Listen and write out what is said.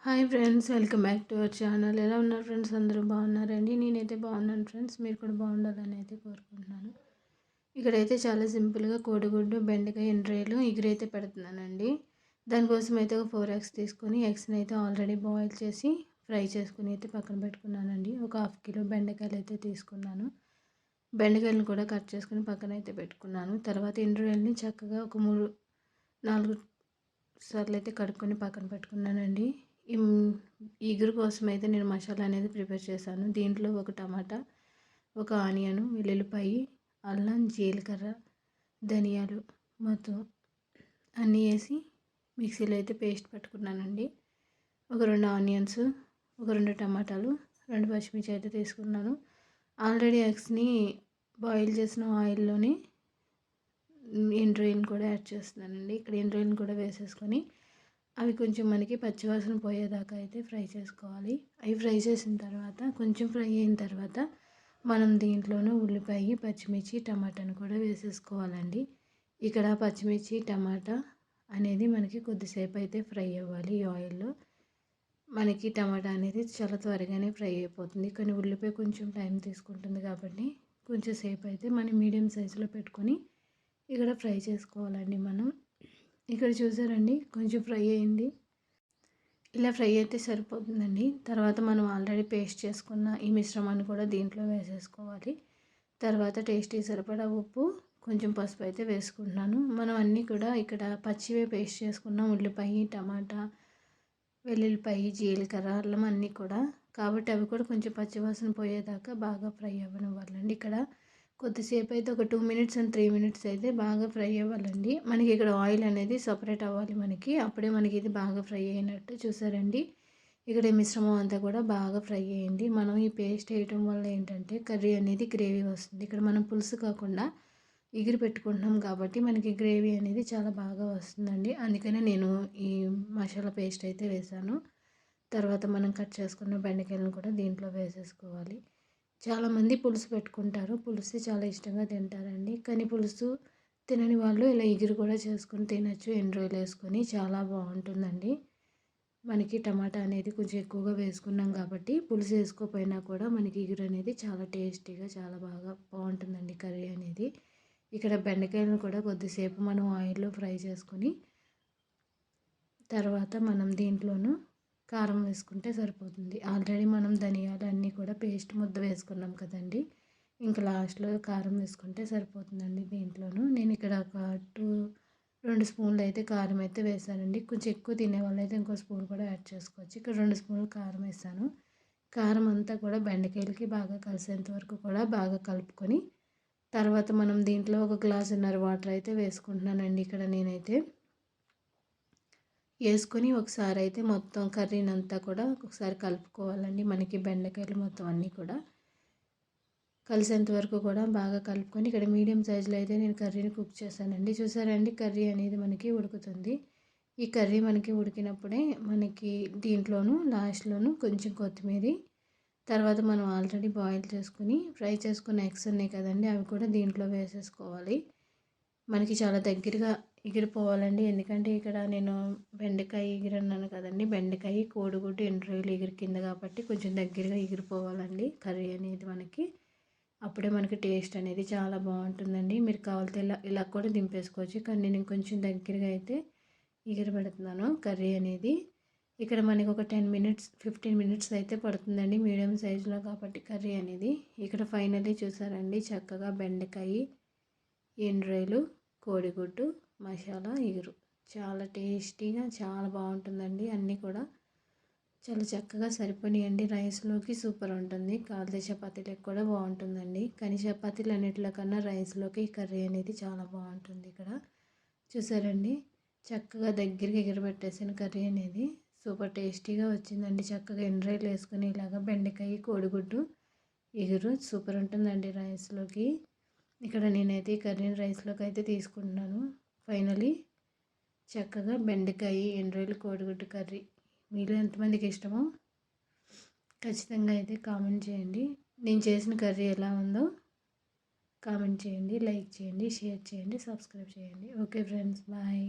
Hi friends, welcome back to our channel. ఎలా ఉన్నారు friends? అందరూ బాగున్నారండి? నేనైతే బాగున్నాను ఫ్రెండ్స్. మీరు కూడా బాగుండాలని అయితే కోరుకుంటున్నాను. ఇక్కడైతే చాలా సింపుల్గా కోడిగుడ్డు, బెండకాయ, ఎండ్రాయిలు ఎగురైతే పెడుతున్నానండి. దానికోసం అయితే ఒక 4 ఎగ్స్ తీసుకొని ఎగ్స్ని అయితే ఆల్రెడీ బాయిల్ చేసి ఫ్రై చేసుకుని అయితే పక్కన పెట్టుకున్నానండి. ఒక హాఫ్ కిలో బెండకాయలు అయితే తీసుకున్నాను. బెండకాయలను కూడా కట్ చేసుకుని పక్కన అయితే పెట్టుకున్నాను. తర్వాత ఎండ్రాయిల్ని చక్కగా ఒక 4 సార్లు అయితే కడుక్కొని పక్కన పెట్టుకున్నానండి. ఇగురు కోసం అయితే నేను మసాలా అనేది ప్రిపేర్ చేశాను. దీంట్లో ఒక టమాటా, ఒక ఆనియన్, వెల్లుల్లిపాయి, అల్లం, జీలకర్ర, ధనియాలు మొత్తం అన్నీ వేసి మిక్సీలో అయితే పేస్ట్ పెట్టుకున్నానండి. ఒక 2 ఆనియన్స్, ఒక 2 టమాటాలు, 2 పచ్చిమిర్చి అయితే తీసుకున్నాను. ఆల్రెడీ ఎగ్స్ని బాయిల్ చేసిన ఆయిల్లోనే ఎండ్రాయిల్ని కూడా యాడ్ చేస్తున్నానండి. ఇక్కడ ఎండ్రాయిల్ని కూడా వేసేసుకొని అవి కొంచెం మనకి పచ్చివాసన పోయేదాకా అయితే ఫ్రై చేసుకోవాలి. అవి ఫ్రై చేసిన తర్వాత కొంచెం ఫ్రై అయిన తర్వాత మనం దీంట్లోనూ ఉల్లిపాయ, పచ్చిమిర్చి, టమాటాను కూడా వేసేసుకోవాలండి. ఇక్కడ పచ్చిమిర్చి, టమాటా అనేది మనకి కొద్దిసేపు అయితే ఫ్రై అవ్వాలి ఈ ఆయిల్లో. మనకి టమాటా అనేది చాలా త్వరగానే ఫ్రై అయిపోతుంది, కానీ ఉల్లిపాయ కొంచెం టైం తీసుకుంటుంది కాబట్టి కొంచెం సేపు అయితే మనం మీడియం సైజులో పెట్టుకొని ఇక్కడ ఫ్రై చేసుకోవాలండి. మనం ఇక్కడ చూసారండి, కొంచెం ఫ్రై అయింది. ఇలా ఫ్రై అయితే సరిపోతుందండి. తర్వాత మనం ఆల్రెడీ పేస్ట్ చేసుకున్న ఈ మిశ్రమాన్ని కూడా దీంట్లో వేసేసుకోవాలి. తర్వాత టేస్ట్కి సరిపడా ఉప్పు, కొంచెం పసుపు అయితే వేసుకుంటున్నాను. మనం అన్నీ కూడా ఇక్కడ పచ్చివే పేస్ట్ చేసుకున్నాం. ఉల్లిపాయ, టమాటా, వెల్లుల్లిపాయ, జీలకర్ర, అల్లం అన్నీ కూడా, కాబట్టి అవి కూడా కొంచెం పచ్చివాసన పోయేదాకా బాగా ఫ్రై అవ్వనివ్వాలండి. ఇక్కడ కొద్దిసేపు అయితే ఒక 2 మినిట్స్ అండ్ 3 మినిట్స్ అయితే బాగా ఫ్రై అవ్వాలండి. మనకి ఇక్కడ ఆయిల్ అనేది సపరేట్ అవ్వాలి మనకి, అప్పుడే మనకి ఇది బాగా ఫ్రై అయినట్టు. చూసారండి, ఇక్కడ ఈ మిశ్రమం అంతా కూడా బాగా ఫ్రై అయ్యింది. మనం ఈ పేస్ట్ వేయటం వల్ల ఏంటంటే కర్రీ అనేది గ్రేవీ వస్తుంది. ఇక్కడ మనం పులుసు కాకుండా ఎగిరి పెట్టుకుంటున్నాం కాబట్టి మనకి గ్రేవీ అనేది చాలా బాగా వస్తుందండి. అందుకనే నేను ఈ మసాలా పేస్ట్ అయితే వేసాను. తర్వాత మనం కట్ చేసుకున్న బెండకాయలను కూడా దీంట్లో వేసేసుకోవాలి. చాలామంది పులుసు పెట్టుకుంటారు, పులుసు చాలా ఇష్టంగా తింటారండి. కానీ పులుసు తినని వాళ్ళు ఇలా ఎగురు కూడా చేసుకొని తినచ్చు. ఎండ్రాయిల్ వేసుకొని చాలా బాగుంటుందండి. మనకి టమాటా అనేది కొంచెం ఎక్కువగా వేసుకున్నాం కాబట్టి పులుసు వేసుకోకపోయినా కూడా మనకి ఎగురు అనేది చాలా టేస్టీగా చాలా బాగా బాగుంటుందండి కర్రీ అనేది. ఇక్కడ బెండకాయలను కూడా కొద్దిసేపు మనం ఆయిల్లో ఫ్రై చేసుకొని తర్వాత మనం దీంట్లోనూ కారం వేసుకుంటే సరిపోతుంది. ఆల్రెడీ మనం ధనియాలు అన్నీ కూడా పేస్ట్ ముద్ద వేసుకున్నాం కదండి. ఇంకా లాస్ట్లో కారం వేసుకుంటే సరిపోతుందండి. దీంట్లోనూ నేను ఇక్కడ ఒక 2 స్పూన్లు అయితే కారం అయితే వేసానండి. కొంచెం ఎక్కువ తినేవాళ్ళు అయితే ఇంకో స్పూన్ కూడా యాడ్ చేసుకోవచ్చు. ఇక్కడ 2 స్పూన్లు కారం వేసాను. కారం అంతా కూడా బెండకాయలకి బాగా కలిసేంత వరకు కూడా బాగా కలుపుకొని తర్వాత మనం దీంట్లో ఒక గ్లాసున్నర వాటర్ అయితే వేసుకుంటున్నానండి. ఇక్కడ నేనైతే వేసుకొని ఒకసారి అయితే మొత్తం కర్రీని అంతా కూడా ఒకసారి కలుపుకోవాలండి. మనకి బెండకాయలు మొత్తం అన్నీ కూడా కలిసేంత వరకు కూడా బాగా కలుపుకొని ఇక్కడ మీడియం సైజులో అయితే నేను కర్రీని కుక్ చేశానండి. చూసారండి, కర్రీ అనేది మనకి ఉడుకుతుంది. ఈ కర్రీ మనకి ఉడికినప్పుడే మనకి దీంట్లోనూ లాస్ట్లోనూ కొంచెం కొత్తిమీర, తర్వాత మనం ఆల్రెడీ బాయిల్ చేసుకుని ఫ్రై చేసుకున్న ఎగ్స్ ఉన్నాయి కదండి, అవి కూడా దీంట్లో వేసేసుకోవాలి. మనకి చాలా దగ్గరగా ఎగిరిపోవాలండి. ఎందుకంటే ఇక్కడ నేను బెండకాయ ఎగిరి అన్నాను కదండి, బెండకాయ, కోడిగుడ్డు, ఎండ్రాయిలు ఎగిరి కింద కాబట్టి కొంచెం దగ్గరగా ఎగిరిపోవాలండి కర్రీ అనేది మనకి. అప్పుడే మనకి టేస్ట్ అనేది చాలా బాగుంటుందండి. మీరు కావాలితే ఇలా కూడా దింపేసుకోవచ్చు, కానీ నేను కొంచెం దగ్గరగా అయితే ఎగిరి పెడుతున్నాను కర్రీ అనేది. ఇక్కడ మనకి ఒక 10 మినిట్స్ 15 మినిట్స్ అయితే పడుతుందండి మీడియం సైజులో కాబట్టి కర్రీ అనేది. ఇక్కడ ఫైనల్లీ చూసారండి, చక్కగా బెండకాయ, ఎండ్రాయిలు, కోడిగుడ్డు, మసాలా ఎగురు చాలా టేస్టీగా చాలా బాగుంటుందండి. అన్నీ కూడా చాలా చక్కగా సరిపోయాయండి. రైస్లోకి సూపర్ ఉంటుంది, కాల్తే చపాతీలకు కూడా బాగుంటుందండి. కానీ చపాతీలు అన్నిటిలో కన్నా రైస్లోకి ఈ కర్రీ అనేది చాలా బాగుంటుంది. ఇక్కడ చూసారండి, చక్కగా దగ్గరికి ఎగరబెట్టేసిన కర్రీ అనేది సూపర్ టేస్టీగా వచ్చిందండి. చక్కగా ఎండ్రాయిలు వేసుకొని ఇలాగా బెండకాయ, కోడిగుడ్డు ఎగురు సూపర్ ఉంటుందండి రైస్లోకి. ఇక్కడ నేనైతే ఈ కర్రీని రైస్లోకి అయితే తీసుకుంటున్నాను. ఫైనలీ చక్కగా బెండకాయ, ఎండ్రాయిలు, కోడిగుడ్డు కర్రీ మీలో ఎంతమందికి ఇష్టమో ఖచ్చితంగా అయితే కామెంట్ చేయండి. నేను చేసిన కర్రీ ఎలా ఉందో కామెంట్ చేయండి, లైక్ చేయండి, షేర్ చేయండి, సబ్స్క్రైబ్ చేయండి. Okay friends, bye.